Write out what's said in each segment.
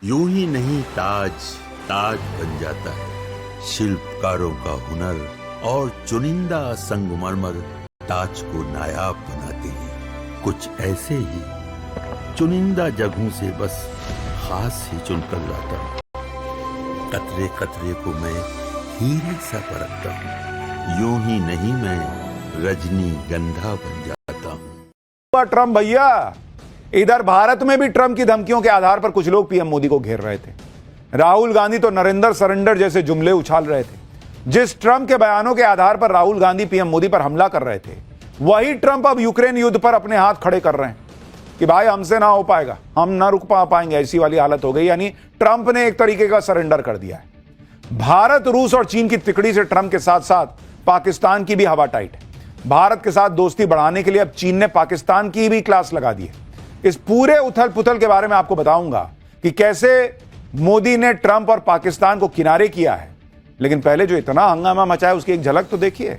यूं ही नहीं ताज ताज बन जाता है। शिल्पकारों का हुनर और चुनिंदा संगमरमर ताज को नायाब बनाते हैं। कुछ ऐसे ही चुनिंदा जगहों से बस खास ही चुनकर लाता हूँ। कतरे कतरे को मैं हीरे सा परखता हूँ। यूं ही नहीं मैं रजनी गंधा बन जाता हूँ। ट्रंप भैया, इधर भारत में भी ट्रंप की धमकियों के आधार पर कुछ लोग पीएम मोदी को घेर रहे थे। राहुल गांधी तो नरेंद्र सरेंडर जैसे जुमले उछाल रहे थे। जिस ट्रंप के बयानों के आधार पर राहुल गांधी पीएम मोदी पर हमला कर रहे थे, वही ट्रंप अब यूक्रेन युद्ध पर अपने हाथ खड़े कर रहे हैं कि भाई हमसे ना हो पाएगा, हम ना रुक पाएंगे, ऐसी वाली हालत हो गई। यानी ट्रंप ने एक तरीके का सरेंडर कर दिया है। भारत, रूस और चीन की तिकड़ी से ट्रंप के साथ साथ पाकिस्तान की भी हवा टाइट है। भारत के साथ दोस्ती बढ़ाने के लिए अब चीन ने पाकिस्तान की भी क्लास लगा दी है। इस पूरे उथल पुथल के बारे में आपको बताऊंगा कि कैसे मोदी ने ट्रंप और पाकिस्तान को किनारे किया है। लेकिन पहले जो इतना हंगामा मचा है उसकी एक झलक तो देखिए।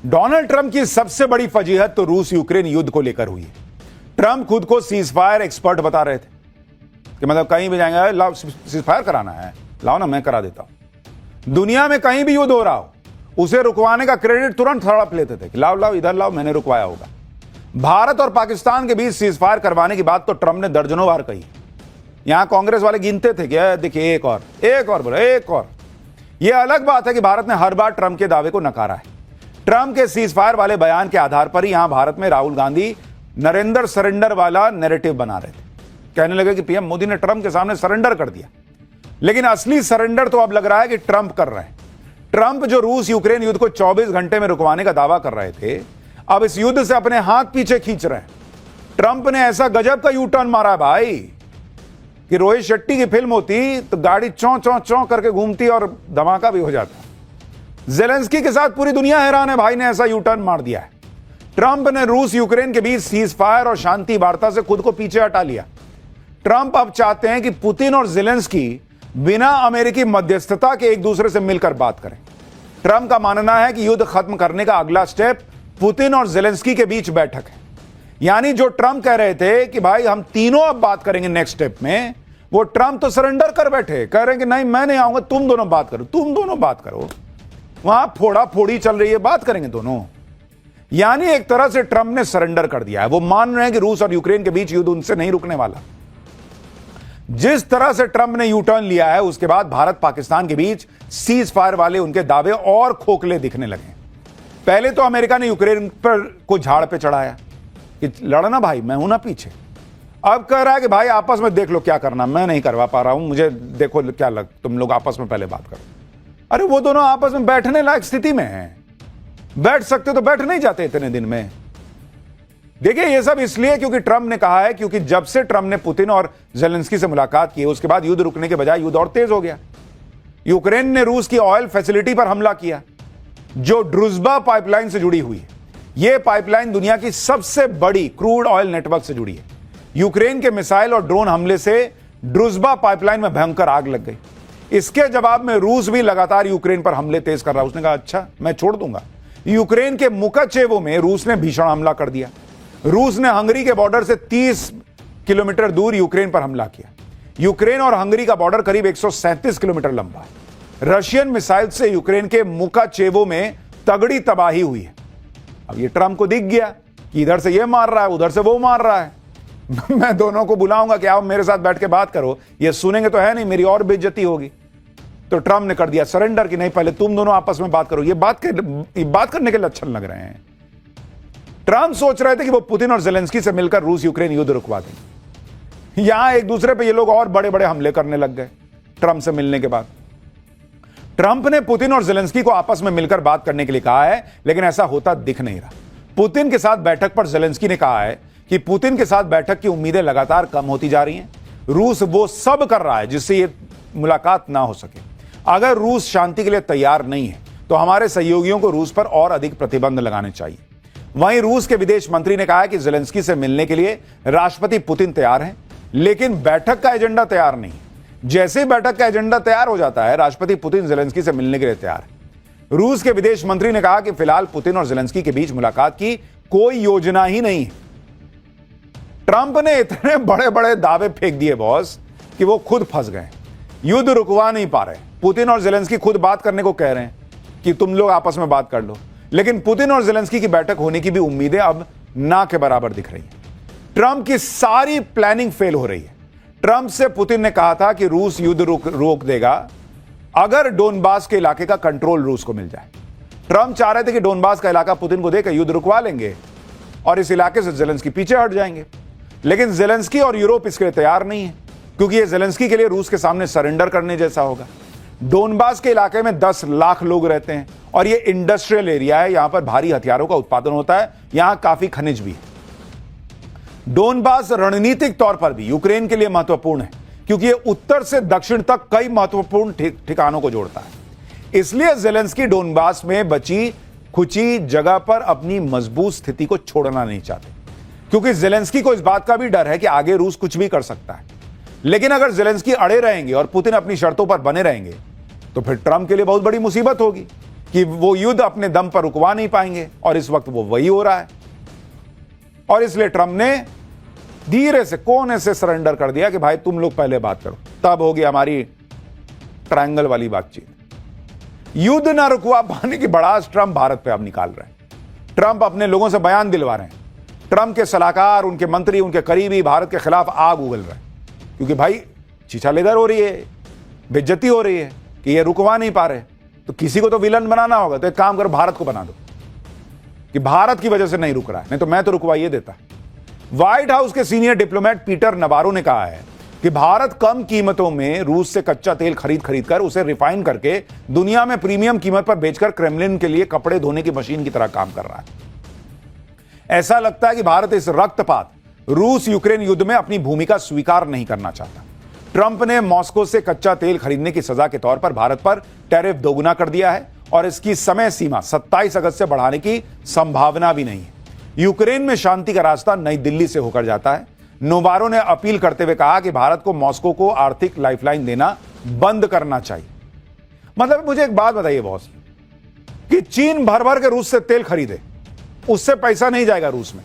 डोनाल्ड ट्रंप की सबसे बड़ी फजीहत तो रूस यूक्रेन युद्ध को लेकर हुई है। ट्रंप खुद को सीजफायर एक्सपर्ट बता रहे थे कि मतलब कहीं भी जाएंगे, लाओ सीजफायर कराना है, लाओ ना मैं करा देता हूं। दुनिया में कहीं भी युद्ध हो रहा हो, उसे रुकवाने का क्रेडिट तुरंत हड़प लेते थे कि लाओ लाओ इधर लाओ, मैंने रुकवाया होगा। भारत और पाकिस्तान के बीच सीजफायर करवाने की बात तो ट्रंप ने दर्जनों बार कही। यहां कांग्रेस वाले गिनते थे कि देखिए एक और बोलो, एक और। यह अलग बात है कि भारत ने हर बार ट्रंप के दावे को नकारा है। ट्रंप के सीजफायर वाले बयान के आधार पर ही यहां भारत में राहुल गांधी नरेंद्र सरेंडर वाला नैरेटिव बना रहे थे। कहने लगे कि पीएम मोदी ने ट्रंप के सामने सरेंडर कर दिया। लेकिन असली सरेंडर तो अब लग रहा है कि ट्रंप कर रहे हैं। ट्रंप जो रूस यूक्रेन युद्ध को 24 घंटे में रुकवाने का दावा कर रहे थे, अब इस युद्ध से अपने हाथ पीछे खींच रहे हैं। ट्रंप ने ऐसा गजब का यू टर्न मारा भाई कि रोहित शेट्टी की फिल्म होती तो गाड़ी चौं चौं चौं करके घूमती और धमाका भी हो जाता। जेलेंस्की के साथ पूरी दुनिया हैरान है, भाई ने ऐसा यू टर्न मार दिया है। ट्रंप ने रूस यूक्रेन के बीच सीजफायर और शांति वार्ता से खुद को पीछे हटा लिया। ट्रंप अब चाहते हैं कि पुतिन और जेलेंस्की बिना अमेरिकी मध्यस्थता के एक दूसरे से मिलकर बात करें। ट्रंप का मानना है कि युद्ध खत्म करने का अगला स्टेप पुतिन और जेलेंस्की के बीच बैठक है। यानी जो ट्रंप कह रहे थे कि भाई हम तीनों अब बात करेंगे नेक्स्ट स्टेप में, वो ट्रंप तो सरेंडर कर बैठे, कह रहे हैं कि नहीं मैं नहीं आऊंगा, तुम दोनों बात करो। वहां फोड़ा फोड़ी चल रही है, बात करेंगे दोनों। यानी एक तरह से ट्रंप ने सरेंडर कर दिया है। वो मान रहे हैं कि रूस और यूक्रेन के बीच युद्ध उनसे नहीं रुकने वाला। जिस तरह से ट्रंप ने यू टर्न लिया है, उसके बाद भारत पाकिस्तान के बीच सीज फायर वाले उनके दावे और खोखले दिखने लगे। पहले तो अमेरिका ने यूक्रेन पर को झाड़ पे चढ़ाया कि लड़ना भाई, मैं हूं ना पीछे। अब कह रहा है कि भाई आपस में देख लो क्या करना, मैं नहीं करवा पा रहा हूं, मुझे देखो क्या लग, तुम लोग आपस में पहले बात करो। अरे वो दोनों आपस में बैठने लायक स्थिति में हैं। बैठ सकते तो बैठ नहीं जाते इतने दिन में। देखिए ये सब इसलिए क्योंकि ट्रंप ने कहा है, क्योंकि जब से ट्रंप ने पुतिन और जेलेंस्की से मुलाकात की, उसके बाद युद्ध रुकने के बजाय युद्ध और तेज हो गया। यूक्रेन ने रूस की ऑयल फैसिलिटी पर हमला किया, जो ड्रुजबा पाइपलाइन से जुड़ी हुई है। यह पाइपलाइन दुनिया की सबसे बड़ी क्रूड ऑयल नेटवर्क से जुड़ी है। यूक्रेन के मिसाइल और ड्रोन हमले से ड्रुजबा पाइपलाइन में भयंकर आग लग गई। इसके जवाब में रूस भी लगातार यूक्रेन पर हमले तेज कर रहा है। उसने कहा अच्छा मैं छोड़ दूंगा। यूक्रेन के मुकाचेवो में रूस ने भीषण हमला कर दिया। रूस ने हंगरी के बॉर्डर से 30 किलोमीटर दूर यूक्रेन पर हमला किया। यूक्रेन और हंगरी का बॉर्डर करीब 137 किलोमीटर लंबा है। रशियन मिसाइल से यूक्रेन के मुकाचेवो में तगड़ी तबाही हुई है। अब ये ट्रंप को दिख गया कि इधर से ये मार रहा है, उधर से वो मार रहा है। मैं दोनों को बुलाऊंगा कि आओ मेरे साथ बैठ के बात करो। ये सुनेंगे तो है नहीं, मेरी और बेइज्जती होगी। तो ट्रंप ने कर दिया सरेंडर कि नहीं पहले तुम दोनों आपस में बात करो। ये बात करने के लक्षण लग रहे हैं। ट्रंप सोच रहे थे कि वो पुतिन और जेलेंस्की से मिलकर रूस यूक्रेन युद्ध रुकवा दें। यहां एक दूसरे पे ये लोग और बड़े बड़े हमले करने लग गए ट्रंप से मिलने के बाद। ट्रंप ने पुतिन और जेलेंस्की को आपस में मिलकर बात करने के लिए कहा है, लेकिन ऐसा होता दिख नहीं रहा। पुतिन के साथ बैठक पर जेलेंस्की ने कहा है कि पुतिन के साथ बैठक की उम्मीदें लगातार कम होती जा रही हैं। रूस वो सब कर रहा है जिससे ये मुलाकात ना हो सके। अगर रूस शांति के लिए तैयार नहीं है तो हमारे सहयोगियों को रूस पर और अधिक प्रतिबंध लगाने चाहिए। वहीं रूस के विदेश मंत्री ने कहा है कि जेलेंस्की से मिलने के लिए राष्ट्रपति पुतिन तैयार हैं, लेकिन बैठक का एजेंडा तैयार नहीं। जैसे ही बैठक का एजेंडा तैयार हो जाता है, राष्ट्रपति पुतिन जेलेंस्की से मिलने के लिए तैयार है। रूस के विदेश मंत्री ने कहा कि फिलहाल पुतिन और जेलेंस्की के बीच मुलाकात की कोई योजना ही नहीं है। ट्रंप ने इतने बड़े बड़े दावे फेंक दिए बॉस कि वो खुद फंस गए। युद्ध रुकवा नहीं पा रहे। पुतिन और जेलेंस्की खुद बात करने को कह रहे हैं कि तुम लोग आपस में बात कर लो, लेकिन पुतिन और जेलेंस्की की बैठक होने की भी उम्मीदें अब ना के बराबर दिख रही हैं। ट्रंप की सारी प्लानिंग फेल हो रही है। ट्रंप से पुतिन ने कहा था कि रूस युद्ध रोक देगा अगर डोनबास के इलाके का कंट्रोल रूस को मिल जाए। ट्रंप चाह रहे थे कि डोनबास का इलाका पुतिन को देकर युद्ध रुकवा लेंगे और इस इलाके से जेलेंस्की पीछे हट जाएंगे, लेकिन जेलेंस्की और यूरोप इसके लिए तैयार नहीं है, क्योंकि यह जेलेंस्की के लिए रूस के सामने सरेंडर करने जैसा होगा। डोनबास के इलाके में 10 लाख लोग रहते हैं और यह इंडस्ट्रियल एरिया है। यहां पर भारी हथियारों का उत्पादन होता है, यहां काफी खनिज भी है। डोनबास रणनीतिक तौर पर भी यूक्रेन के लिए महत्वपूर्ण है, क्योंकि यह उत्तर से दक्षिण तक कई महत्वपूर्ण ठिकानों को जोड़ता है। इसलिए जेलेंस्की डोनबास में बची खुची जगह पर अपनी मजबूत स्थिति को छोड़ना नहीं चाहते, क्योंकि जेलेंस्की को इस बात का भी डर है कि आगे रूस कुछ भी कर सकता है। लेकिन अगर जेलेंस्की अड़े रहेंगे और पुतिन अपनी शर्तों पर बने रहेंगे तो फिर ट्रंप के लिए बहुत बड़ी मुसीबत होगी कि वो युद्ध अपने दम पर रुकवा नहीं पाएंगे, और इस वक्त वो वही हो रहा है। और इसलिए ट्रंप ने धीरे से कोने से सरेंडर कर दिया कि भाई तुम लोग पहले बात करो, तब होगी हमारी ट्रायंगल वाली बातचीत। युद्ध ना रुकवा पाने की बड़ास ट्रंप भारत पे अब निकाल रहे हैं। ट्रंप अपने लोगों से बयान दिलवा रहे हैं। ट्रंप के सलाहकार, उनके मंत्री, उनके करीबी भारत के खिलाफ आग उगल रहे हैं, क्योंकि भाई छीछालेदर हो रही है, बेइज्जती हो रही है कि ये रुकवा नहीं पा रहे। तो किसी को तो विलन बनाना होगा, तो एक काम करो, भारत को बना दो कि भारत की वजह से नहीं रुक रहा है, नहीं तो मैं तो रुकवाइए देता। व्हाइट हाउस के सीनियर डिप्लोमेट पीटर नबारो ने कहा है कि भारत कम कीमतों में रूस से कच्चा तेल खरीद कर उसे रिफाइन करके दुनिया में प्रीमियम कीमत पर बेचकर क्रेमलिन के लिए कपड़े धोने की मशीन की तरह काम कर रहा है। ऐसा लगता है कि भारत इस रक्तपात रूस यूक्रेन युद्ध में अपनी भूमिका स्वीकार नहीं करना चाहता। ट्रंप ने मॉस्को से कच्चा तेल खरीदने की सजा के तौर पर भारत पर टैरिफ दोगुना कर दिया है और इसकी समय सीमा 27 अगस्त से बढ़ाने की संभावना भी नहीं है। यूक्रेन में शांति का रास्ता नई दिल्ली से होकर जाता है। नोवारो ने अपील करते हुए कहा कि भारत को मॉस्को को आर्थिक लाइफलाइन देना बंद करना चाहिए। मतलब मुझे एक बात बताइए बॉस, कि चीन भर भर के रूस से तेल खरीदे, उससे पैसा नहीं जाएगा रूस में।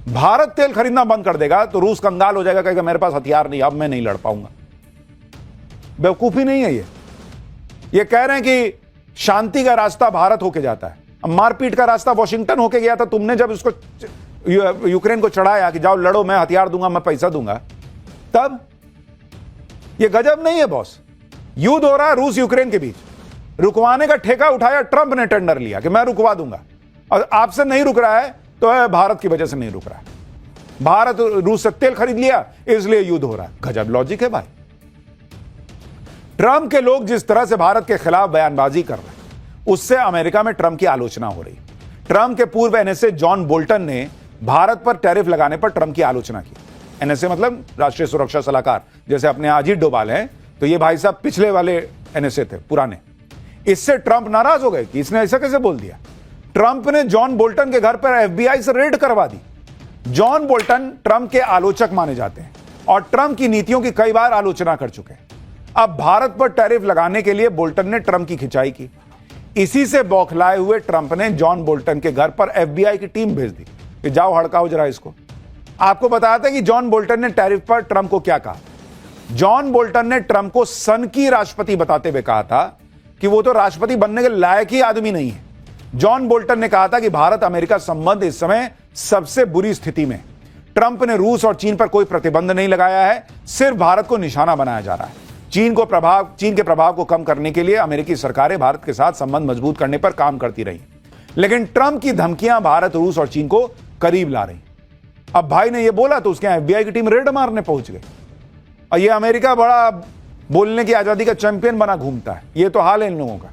भारत तेल खरीदना बंद कर देगा तो रूस कंगाल हो जाएगा, कहेगा मेरे पास हथियार नहीं, अब मैं नहीं लड़ पाऊंगा। बेवकूफी नहीं है ये कह रहे हैं कि शांति का रास्ता भारत होके जाता है। अब मारपीट का रास्ता वॉशिंगटन होके गया था। तुमने जब उसको यूक्रेन को चढ़ाया कि जाओ लड़ो, मैं हथियार दूंगा, मैं पैसा दूंगा, तब ये गजब नहीं है बॉस। युद्ध हो रहा है रूस यूक्रेन के बीच, रुकवाने का ठेका उठाया ट्रंप ने, टेंडर लिया कि मैं रुकवा दूंगा, और आपसे नहीं रुक रहा है तो भारत की वजह से नहीं रुक रहा है। भारत रूस से तेल खरीद लिया इसलिए युद्ध हो रहा है। गजब लॉजिक है भाई। ट्रंप के लोग जिस तरह से भारत के खिलाफ बयानबाजी कर रहे हैं, उससे अमेरिका में ट्रंप की आलोचना हो रही है। ट्रंप के पूर्व एनएसए जॉन बोल्टन ने भारत पर टैरिफ लगाने पर ट्रंप की आलोचना की। एनएसए मतलब राष्ट्रीय सुरक्षा सलाहकार, जैसे अपने अजीत डोभाल हैं, तो ये भाई साहब पिछले वाले एनएसए थे, पुराने। इससे ट्रंप नाराज हो गए कि इसने ऐसा कैसे बोल दिया। ट्रंप ने जॉन बोल्टन के घर पर एफबीआई से रेड करवा दी। जॉन बोल्टन ट्रंप के आलोचक माने जाते हैं और ट्रंप की नीतियों की कई बार आलोचना कर चुके हैं। अब भारत पर टैरिफ लगाने के लिए बोल्टन ने ट्रंप की खिंचाई की। इसी से बौखलाए हुए ट्रंप ने जॉन बोल्टन के घर पर एफबीआई की टीम भेज दी कि जाओ हड़काओ जरा इसको। आपको बताते हैं कि जॉन बोल्टन ने टैरिफ पर ट्रंप को क्या कहा। जॉन बोल्टन ने ट्रंप को सन की राष्ट्रपति बताते हुए कहा था कि वो तो राष्ट्रपति बनने के लायक ही आदमी नहीं है। जॉन बोल्टन ने कहा था कि भारत अमेरिका संबंध इस समय सबसे बुरी स्थिति में। ट्रंप ने रूस और चीन पर कोई प्रतिबंध नहीं लगाया है, सिर्फ भारत को निशाना बनाया जा रहा है। चीन के प्रभाव को कम करने के लिए अमेरिकी सरकारें भारत के साथ संबंध मजबूत करने पर काम करती रही, लेकिन ट्रंप की धमकियां भारत, रूस और चीन को करीब ला रही। अब भाई ने यह बोला तो उसके एफबीआई की टीम रेड मारने पहुंच गई। और यह अमेरिका बड़ा बोलने की आजादी का चैंपियन बना घूमता है। ये तो हाल है इन लोगों का।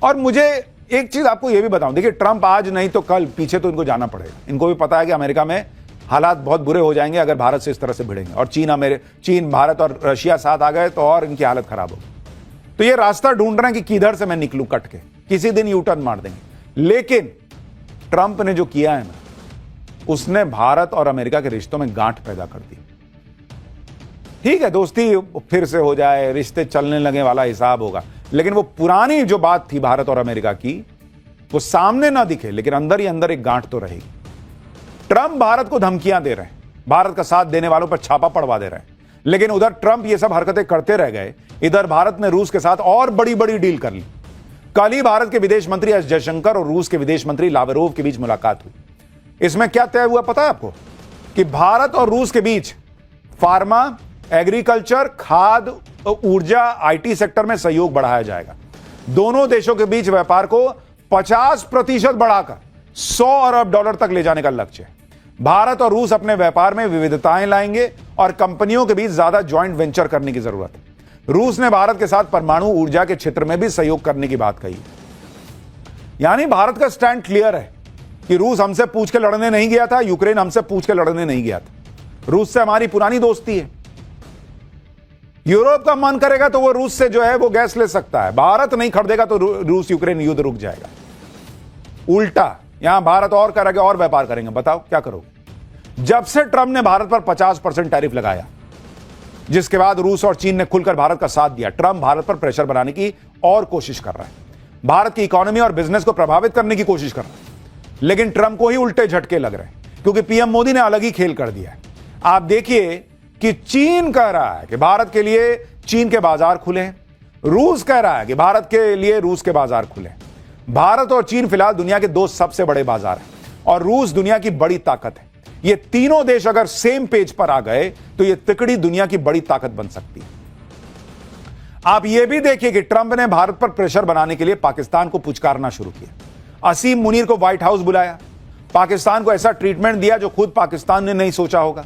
और मुझे एक चीज आपको यह भी बताऊं, देखिए ट्रंप आज नहीं तो कल पीछे तो इनको जाना पड़ेगा। इनको भी पता है कि अमेरिका में हालात बहुत बुरे हो जाएंगे अगर भारत से इस तरह से भिड़ेंगे, और चीन, भारत और रशिया साथ आ गए तो और इनकी हालत खराब होगी। तो ये रास्ता ढूंढ रहे हैं कि किधर से मैं निकलूं कट के, किसी दिन यू टर्न मार देंगे। लेकिन ट्रंप ने जो किया है ना, उसने भारत और अमेरिका के रिश्तों में गांठ पैदा कर दी। ठीक है, दोस्ती फिर से हो जाए, रिश्ते चलने लगे वाला हिसाब होगा, लेकिन वो पुरानी जो बात थी भारत और अमेरिका की, वो सामने ना दिखे लेकिन अंदर ही अंदर एक गांठ तो रहेगी। ट्रंप भारत को धमकियां दे रहे हैं, भारत का साथ देने वालों पर छापा पड़वा दे रहे हैं, लेकिन उधर ट्रंप ये सब हरकतें करते रह गए, इधर भारत ने रूस के साथ और बड़ी बड़ी डील कर ली। कल ही भारत के विदेश मंत्री एस जयशंकर और रूस के विदेश मंत्री लावरोव के बीच मुलाकात हुई। इसमें क्या तय हुआ पता है आपको? कि भारत और रूस के बीच फार्मा, एग्रीकल्चर, खाद्य, ऊर्जा, आईटी सेक्टर में सहयोग बढ़ाया जाएगा। दोनों देशों के बीच व्यापार को 50% बढ़ाकर $100 अरब तक ले जाने का लक्ष्य है। भारत और रूस अपने व्यापार में विविधताएं लाएंगे और कंपनियों के बीच ज्यादा ज्वाइंट वेंचर करने की जरूरत है। रूस ने भारत के साथ परमाणु ऊर्जा के क्षेत्र में भी सहयोग करने की बात कही। यानी भारत का स्टैंड क्लियर है कि रूस हमसे पूछ के लड़ने नहीं गया था, यूक्रेन हमसे पूछ के लड़ने नहीं गया था। रूस से हमारी पुरानी दोस्ती है। यूरोप का मन करेगा तो वो रूस से जो है वो गैस ले सकता है, भारत नहीं खरीदेगा तो रूस यूक्रेन युद्ध रुक जाएगा। उल्टा यहां भारत और करेगा और व्यापार करेंगे। बताओ क्या करोगे? जब से ट्रंप ने भारत पर 50% टैरिफ लगाया, जिसके बाद रूस और चीन ने खुलकर भारत का साथ दिया, ट्रंप भारत पर प्रेशर बनाने की और कोशिश कर रहा है, भारत की इकोनॉमी और बिजनेस को प्रभावित करने की कोशिश कर रहा है। लेकिन ट्रंप को ही उल्टे झटके लग रहे हैं, क्योंकि पीएम मोदी ने अलग ही खेल कर दिया है। आप देखिए कि चीन कह रहा है कि भारत के लिए चीन के बाजार खुले हैं, रूस कह रहा है कि भारत के लिए रूस के बाजार खुले हैं। भारत और चीन फिलहाल दुनिया के दो सबसे बड़े बाजार हैं और रूस दुनिया की बड़ी ताकत है। ये तीनों देश अगर सेम पेज पर आ गए तो ये तिकड़ी दुनिया की बड़ी ताकत बन सकती है। आप ये भी देखिए कि ट्रंप ने भारत पर प्रेशर बनाने के लिए पाकिस्तान को पुचकारना शुरू किया। असीम मुनीर को व्हाइट हाउस बुलाया, पाकिस्तान को ऐसा ट्रीटमेंट दिया जो खुद पाकिस्तान ने नहीं सोचा होगा।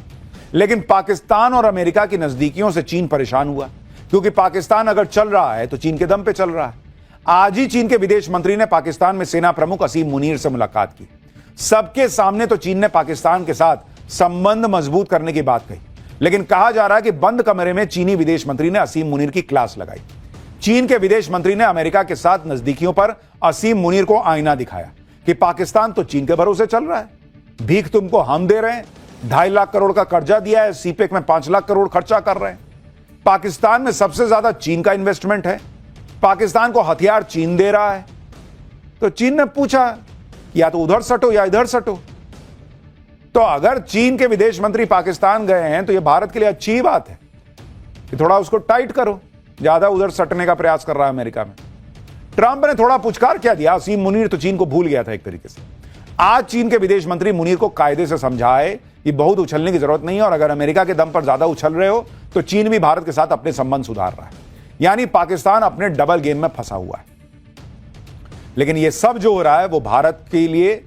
लेकिन पाकिस्तान और अमेरिका की नजदीकियों से चीन परेशान हुआ, क्योंकि पाकिस्तान अगर चल रहा है तो चीन के दम पे चल रहा है। आज ही चीन के विदेश मंत्री ने पाकिस्तान में सेना प्रमुख असीम मुनीर से मुलाकात की। सबके सामने तो चीन ने पाकिस्तान के साथ संबंध मजबूत करने की बात कही, लेकिन कहा जा रहा है कि बंद कमरे में चीनी विदेश मंत्री ने असीम मुनीर की क्लास लगाई। चीन के विदेश मंत्री ने अमेरिका के साथ नजदीकियों पर असीम मुनीर को आईना दिखाया कि पाकिस्तान तो चीन के भरोसे चल रहा है, भीख तुमको हम दे रहे हैं, 2.5 लाख करोड़ का कर्जा दिया है, सीपेक में 5 लाख करोड़ खर्चा कर रहे हैं। पाकिस्तान में सबसे ज्यादा चीन का इन्वेस्टमेंट है, पाकिस्तान को हथियार चीन दे रहा है। तो चीन ने पूछा या तो उधर सटो या इधर सटो। तो अगर चीन के विदेश मंत्री पाकिस्तान गए हैं तो यह भारत के लिए अच्छी ही बात है कि थोड़ा उसको टाइट करो, ज्यादा उधर सटने का प्रयास कर रहा है अमेरिका में। ट्रंप ने थोड़ा पुचकार क्या दिया, असीम मुनीर तो चीन को भूल गया था एक तरीके से। आज चीन के विदेश मंत्री मुनीर को कायदे से समझाए कि बहुत उछलने की जरूरत नहीं है और अगर अमेरिका के दम पर ज्यादा उछल रहे हो तो चीन भी भारत के साथ अपने संबंध सुधार रहा है। यानी पाकिस्तान अपने डबल गेम में फंसा हुआ है। लेकिन यह सब जो हो रहा है वो भारत के लिए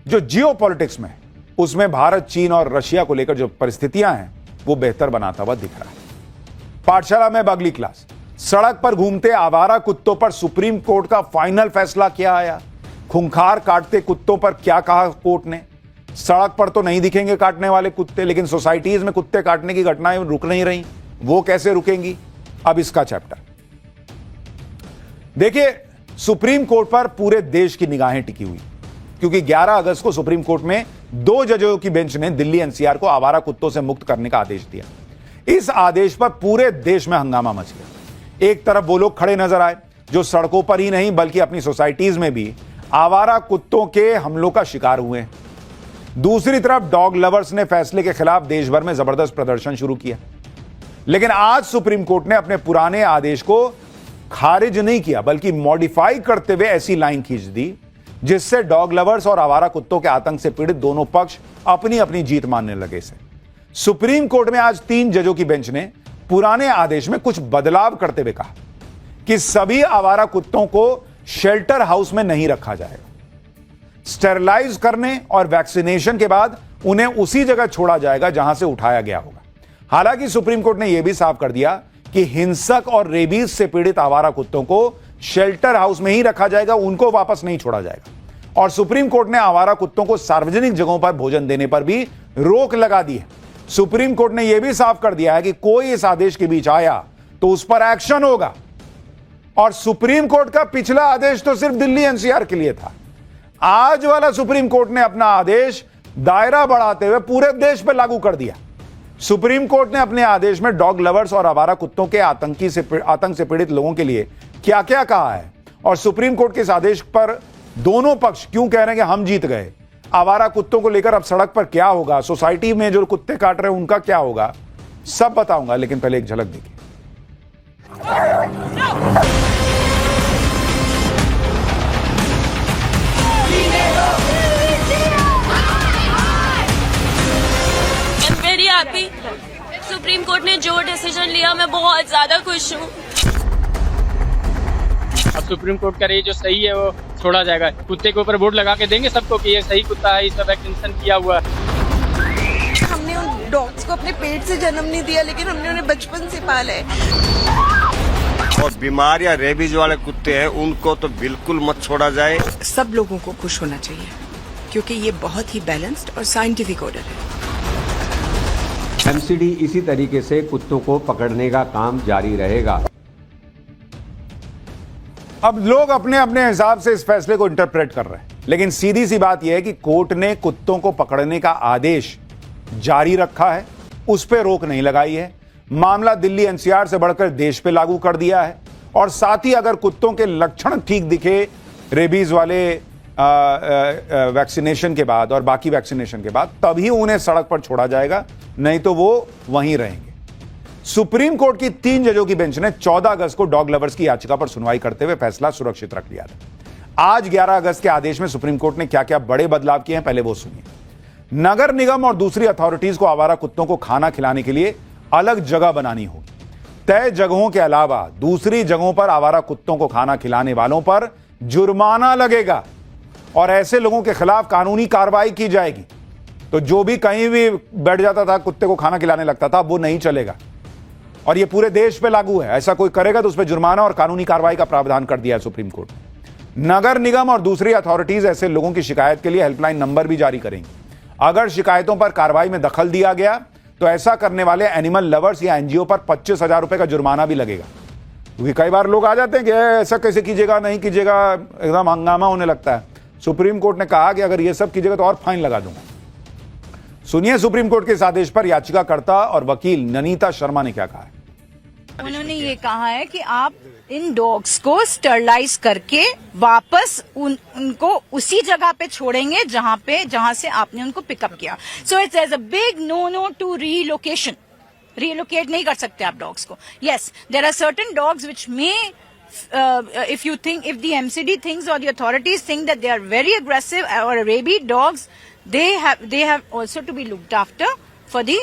जो जियोपॉलिटिक्स में, उसमें भारत, चीन और रशिया को लेकर जो परिस्थितियां हैं वो बेहतर बनाता हुआ दिख रहा है। पाठशाला में अगली क्लास, सड़क पर घूमते आवारा कुत्तों पर सुप्रीम कोर्ट का फाइनल फैसला क्या आया? खूंखार काटते कुत्तों पर क्या कहा कोर्ट ने? सड़क पर तो नहीं दिखेंगे काटने वाले कुत्ते, लेकिन सोसाइटीज में कुत्ते काटने की घटनाएं रुक नहीं रही, वो कैसे रुकेंगी? अब इसका चैप्टर देखिए। सुप्रीम कोर्ट पर पूरे देश की निगाहें टिकी हुई, क्योंकि 11 अगस्त को सुप्रीम कोर्ट में 2 जजों की बेंच ने दिल्ली एनसीआर को आवारा कुत्तों से मुक्त करने का आदेश दिया। इस आदेश पर पूरे देश में हंगामा मच गया। एक तरफ वो लोग खड़े नजर आए जो सड़कों पर ही नहीं बल्कि अपनी सोसाइटीज में भी आवारा कुत्तों के हमलों का शिकार हुए हैं। दूसरी तरफ डॉग लवर्स ने फैसले के खिलाफ देश भर में जबरदस्त प्रदर्शन शुरू किया। लेकिन आज सुप्रीम कोर्ट ने अपने पुराने आदेश को खारिज नहीं किया, बल्कि मॉडिफाई करते हुए ऐसी लाइन खींच दी जिससे डॉग लवर्स और आवारा कुत्तों के आतंक से पीड़ित दोनों पक्ष अपनी अपनी जीत मानने लगे से। सुप्रीम कोर्ट में आज 3 जजों की बेंच ने पुराने आदेश में कुछ बदलाव करते हुए कहा कि सभी आवारा कुत्तों को शेल्टर हाउस में नहीं रखा जाएगा। स्टेरलाइज करने और वैक्सीनेशन के बाद उन्हें उसी जगह छोड़ा जाएगा जहां से उठाया गया होगा। हालांकि सुप्रीम कोर्ट ने यह भी साफ कर दिया कि हिंसक और रेबीज से पीड़ित आवारा कुत्तों को शेल्टर हाउस में ही रखा जाएगा, उनको वापस नहीं छोड़ा जाएगा। और सुप्रीम कोर्ट ने आवारा कुत्तों को सार्वजनिक जगहों पर भोजन देने पर भी रोक लगा दी है। सुप्रीम कोर्ट ने यह भी साफ कर दिया है कि कोई इस आदेश के बीच आया तो उस पर एक्शन होगा। और सुप्रीम कोर्ट का पिछला आदेश तो सिर्फ दिल्ली एनसीआर के लिए था। आज वाला सुप्रीम कोर्ट ने अपना आदेश दायरा बढ़ाते हुए पूरे देश पर लागू कर दिया। सुप्रीम कोर्ट ने अपने आदेश में डॉग लवर्स और आवारा कुत्तों के आतंक से पीड़ित लोगों के लिए क्या क्या कहा है, और सुप्रीम कोर्ट के इस आदेश पर दोनों पक्ष क्यों कह रहे हैं कि हम जीत गए। आवारा कुत्तों को लेकर अब सड़क पर क्या होगा, सोसाइटी में जो कुत्ते काट रहे हैं उनका क्या होगा, सब बताऊंगा, लेकिन पहले एक झलक देखिए। Very happy. सुप्रीम कोर्ट ने जो डिसीजन लिया, मैं बहुत ज्यादा खुश हूँ। अब सुप्रीम कोर्ट का रही जो सही है वो छोड़ा जाएगा। कुत्ते के ऊपर बोर्ड लगा के देंगे सबको कि ये सही कुत्ता है, इसका वैक्सीनेशन किया हुआ है। हमने उन डॉग्स को अपने पेट से जन्म नहीं दिया, लेकिन हमने उन्हें बचपन से पाला है। और बीमार या रेबीज वाले कुत्ते हैं उनको तो बिल्कुल मत छोड़ा जाए। सब लोगों को खुश होना चाहिए क्योंकि ये बहुत ही बैलेंस्ड और साइंटिफिक ऑर्डर है। एमसीडी इसी तरीके से कुत्तों को पकड़ने का काम जारी रहेगा। अब लोग अपने अपने हिसाब से इस फैसले को इंटरप्रेट कर रहे हैं, लेकिन सीधी सी बात यह है कि कोर्ट ने कुत्तों को पकड़ने का आदेश जारी रखा है, उस पर रोक नहीं लगाई है। मामला दिल्ली एनसीआर से बढ़कर देश पे लागू कर दिया है। और साथ ही अगर कुत्तों के लक्षण ठीक दिखे रेबीज वाले वैक्सीनेशन के बाद और बाकी वैक्सीनेशन के बाद, तभी उन्हें सड़क पर छोड़ा जाएगा, नहीं तो वो वहीं रहेंगे। सुप्रीम कोर्ट की 3 जजों की बेंच ने 14 अगस्त को डॉग लवर्स की याचिका पर सुनवाई करते हुए फैसला सुरक्षित रख लिया था। आज 11 अगस्त के आदेश में सुप्रीम कोर्ट ने क्या क्या बड़े बदलाव किए हैं, पहले वो सुनिए। नगर निगम और दूसरी अथॉरिटीज को आवारा कुत्तों को खाना खिलाने के लिए अलग जगह बनानी होगी। तय जगहों के अलावा दूसरी जगहों पर आवारा कुत्तों को खाना खिलाने वालों पर जुर्माना लगेगा और ऐसे लोगों के खिलाफ कानूनी कार्रवाई की जाएगी। तो जो भी कहीं भी बैठ जाता था, कुत्ते को खाना खिलाने लगता था, वो नहीं चलेगा। और ये पूरे देश पे लागू है। ऐसा कोई करेगा तो उस पर जुर्माना और कानूनी कार्रवाई का प्रावधान कर दिया है सुप्रीम कोर्ट। नगर निगम और दूसरी अथॉरिटीज ऐसे लोगों की शिकायत के लिए हेल्पलाइन नंबर भी जारी करेंगी। अगर शिकायतों पर कार्रवाई में दखल दिया गया तो ऐसा करने वाले एनिमल लवर्स या एनजीओ पर 25,000 रुपए का जुर्माना भी लगेगा। क्योंकि कई बार लोग आ जाते हैं कि ऐसा कैसे कीजिएगा, नहीं कीजिएगा, एकदम हंगामा होने लगता है। सुप्रीम कोर्ट ने कहा कि अगर ये सब कीजिएगा तो और फाइन लगा दूंगा। सुनिए सुप्रीम कोर्ट के इस आदेश पर याचिकाकर्ता और वकील ननीता शर्मा ने क्या कहा है। उन्होंने ये कहा है कि आप इन डॉग्स को स्टरलाइज करके वापस उनको उसी जगह पे छोड़ेंगे जहां से आपने उनको पिकअप किया। So it's a big no to relocation. Relocate नहीं कर सकते आप डॉग्स को। Yes, there are certain dogs which may if the MCD thinks or the authorities think that they are very aggressive or rabid dogs, they have also to be looked after for the